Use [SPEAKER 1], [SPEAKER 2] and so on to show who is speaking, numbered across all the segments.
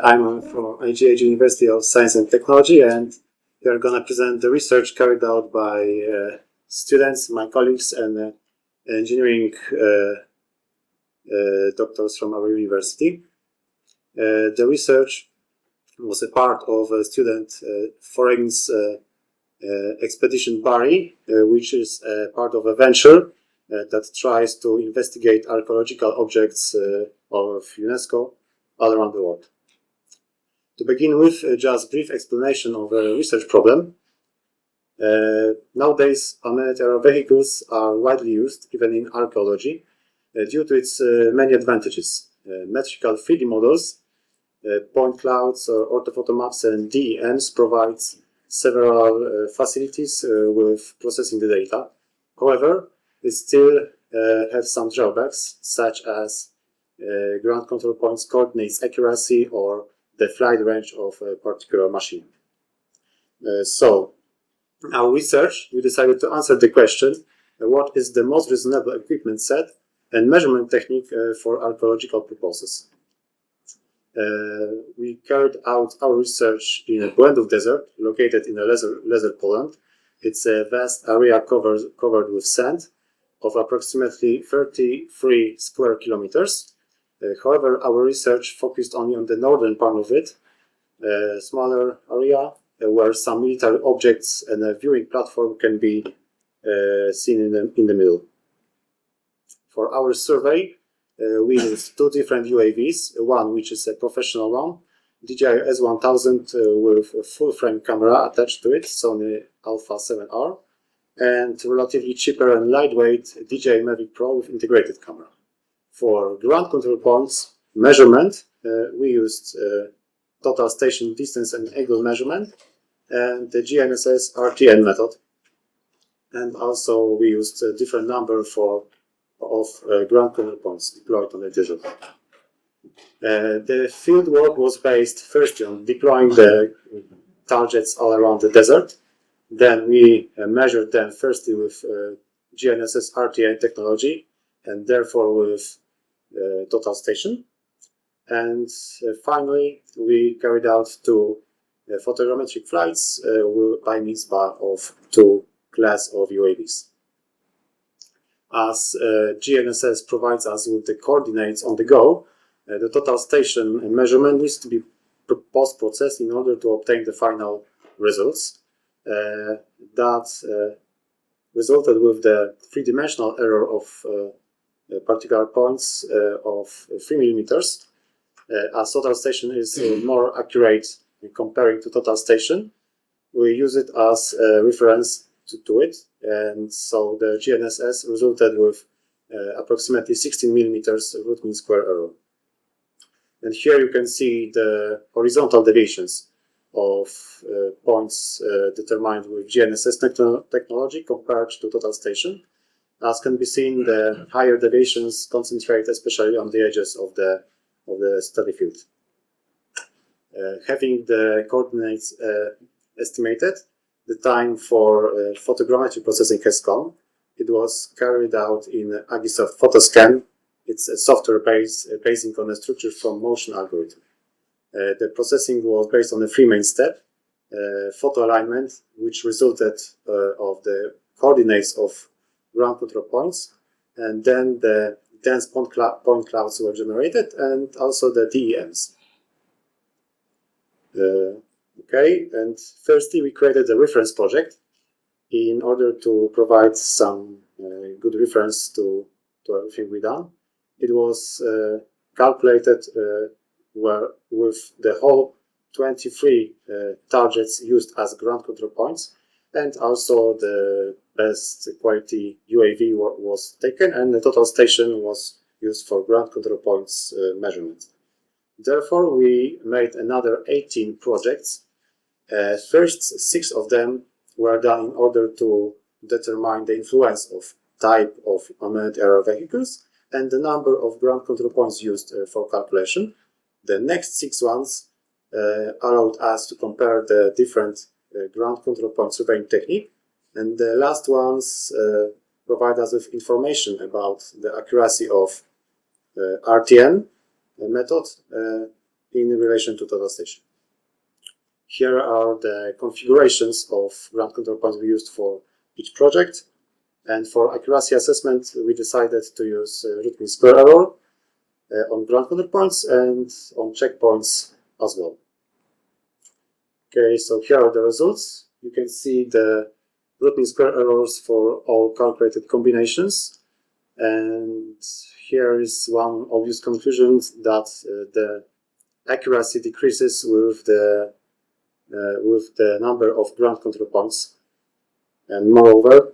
[SPEAKER 1] I'm from DJI University of Science and Technology, and we are going to present the research carried out by students, my colleagues, and engineering doctors from our university. The research was a part of a student forensics expedition BARI, which is part of a venture that tries to investigate archaeological objects of UNESCO all around the world. To begin with, just brief explanation of a research problem. Nowadays, unmanned aerial vehicles are widely used, even in archaeology, due to its many advantages. Metrical 3D models, point clouds, orthophotomaps, and DEMs provides several facilities with processing the data. However, it still has some drawbacks, such as ground control points coordinates accuracy or the flight range of a particular machine. So, our research, we decided to answer the question, what is the most reasonable equipment set and measurement technique for archaeological purposes. We carried out our research in Błędów Desert, located in Desert, Poland. It's a vast area covered with sand of approximately 33 square kilometers. However, our research focused only on the northern part of it, a smaller area where some military objects and a viewing platform can be seen in the middle. For our survey, we used two different UAVs, one which is a professional one, DJI S1000 with a full-frame camera attached to it, Sony Alfa A7R, and relatively cheaper and lightweight DJI Mavic Pro with integrated camera. For ground control points measurement, we used total station distance and angle measurement and the GNSS RTN method. And also we used a different number of ground control points deployed on the desert. The field work was based first on deploying the targets all around the desert. Then we measured them firstly with GNSS RTN technology and therefore with total station. And finally, we carried out two photogrammetric flights by means of two class of UAVs. As GNSS provides us with the coordinates on the go, the total station measurement needs to be post-processed in order to obtain the final results. That resulted with the three-dimensional error of particular points of 3 millimeters. As total station is more accurate comparing to total station, we use it as a reference to it, and so the GNSS resulted with approximately 16 millimeters root mean square error. And here you can see the horizontal deviations of points determined with GNSS technology compared to total station. As can be seen, the higher deviations concentrate especially on the edges of the study field. Having the coordinates estimated, the time for photogrammetry processing has come. It was carried out in Agisoft Photoscan. It's a software based on a structure from motion algorithm. The processing was based on a three main steps: photo alignment, which resulted of the coordinates of ground control points, and then the dense point clouds were generated, and also the DEMs. Okay, and firstly we created a reference project in order to provide some good reference to everything we done. It was calculated with the whole 23 targets used as ground control points, and also the best quality UAV was taken, and the total station was used for ground control points measurement. Therefore, we made another 18 projects. First 6 of them were done in order to determine the influence of type of unmanned aerial vehicles and the number of ground control points used for calculation. The next 6 ones allowed us to compare the different ground control point surveying technique, and the last ones provide us with information about the accuracy of RTN method in relation to total station. Here are the configurations of ground control points we used for each project. And for accuracy assessment, we decided to use root mean square error on ground control points and on checkpoints as well. Okay, so here are the results. You can see the root mean square errors for all calculated combinations. And here is one obvious conclusion that the accuracy decreases with the number of ground control points. And moreover,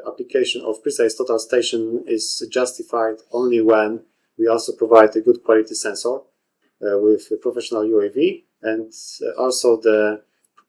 [SPEAKER 1] application of precise total station is justified only when we also provide a good quality sensor with a professional UAV, and also the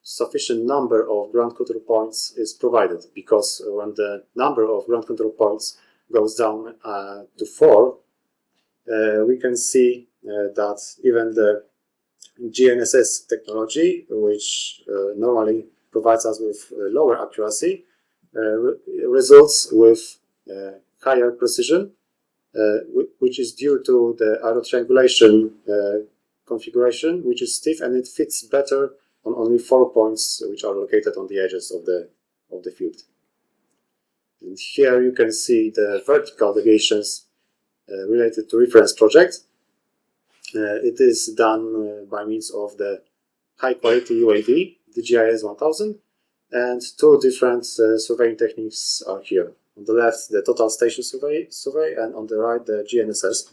[SPEAKER 1] sufficient number of ground control points is provided, because when the number of ground control points goes down to 4, we can see that even the GNSS technology, which normally provides us with lower accuracy, results with higher precision, which is due to the arrow triangulation configuration, which is stiff and it fits better on only 4 points which are located on the edges of the field. And here you can see the vertical deviations related to reference project. It is done by means of the high quality UAV, DJI S1000, and 2 different surveying techniques are here. On the left, the total station survey, and on the right, the GNSS.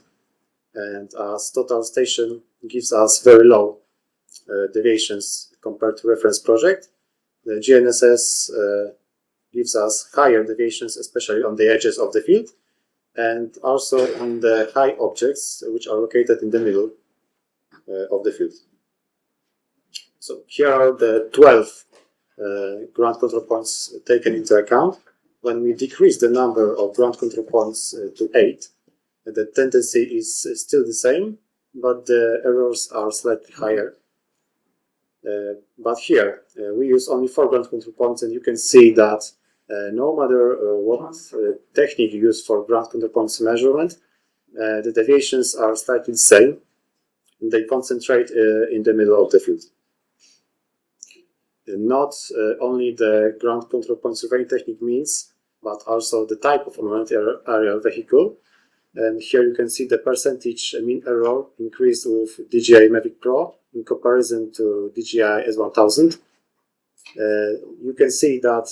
[SPEAKER 1] And as total station gives us very low deviations compared to reference project, the GNSS gives us higher deviations, especially on the edges of the field, and also on the high objects which are located in the middle of the field. So here are the 12 ground control points taken into account. When we decrease the number of ground control points to 8, the tendency is still the same, but the errors are slightly higher. But here we use only 4 ground control points, and you can see that no matter what technique you use for ground control points measurement, the deviations are slightly the same. They concentrate in the middle of the field. Not only the ground control point surveying technique means, but also the type of augmented aerial vehicle. And here you can see the percentage mean error increased with DJI Mavic Pro in comparison to DJI S1000. You can see that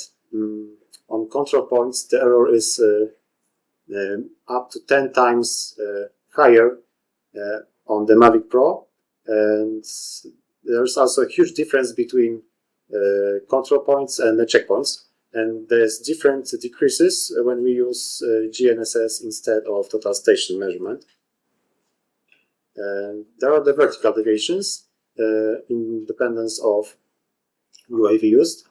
[SPEAKER 1] on control points the error is up to 10 times higher on the Mavic Pro, and there's also a huge difference between control points and the checkpoints, and there's different decreases when we use GNSS instead of total station measurement. And there are the vertical deviations in dependence of UAV used,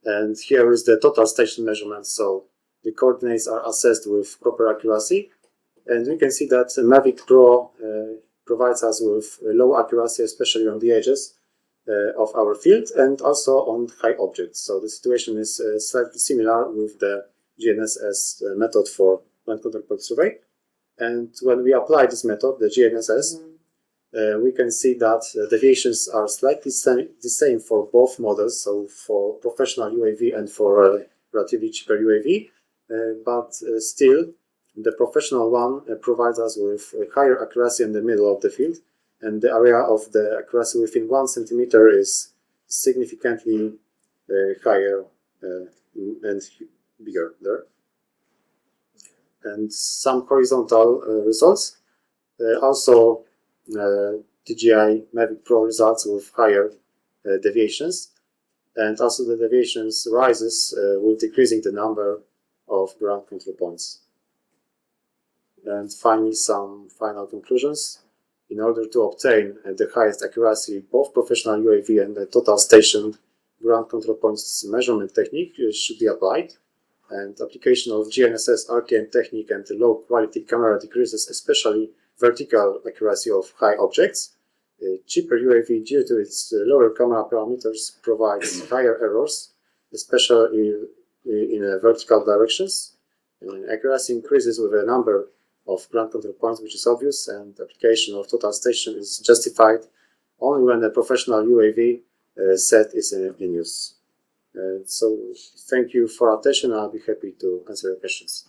[SPEAKER 1] and here is the total station measurement, so the coordinates are assessed with proper accuracy, and we can see that Mavic Pro provides us with low accuracy, especially on the edges of our field and also on high objects. So the situation is slightly similar with the GNSS method for ground control point survey. And when we apply this method, the GNSS, we can see that deviations are slightly the same for both models, so for professional UAV and for relatively cheaper UAV, but still the professional one provides us with higher accuracy in the middle of the field, and the area of the accuracy within 1 centimeter is significantly higher and bigger there. And some horizontal results. Also DJI Mavic Pro results with higher deviations, and also the deviations rises with decreasing the number of ground control points. And finally, some final conclusions. In order to obtain the highest accuracy, both professional UAV and the total station ground control points measurement technique should be applied. And application of GNSS RTM technique and the low quality camera decreases especially vertical accuracy of high objects. Cheaper UAV, due to its lower camera parameters, provides higher errors, especially in vertical directions. Accuracy increases with a number of ground control points, which is obvious, and application of total station is justified only when a professional UAV set is in use. So thank you for attention. I'll be happy to answer your questions.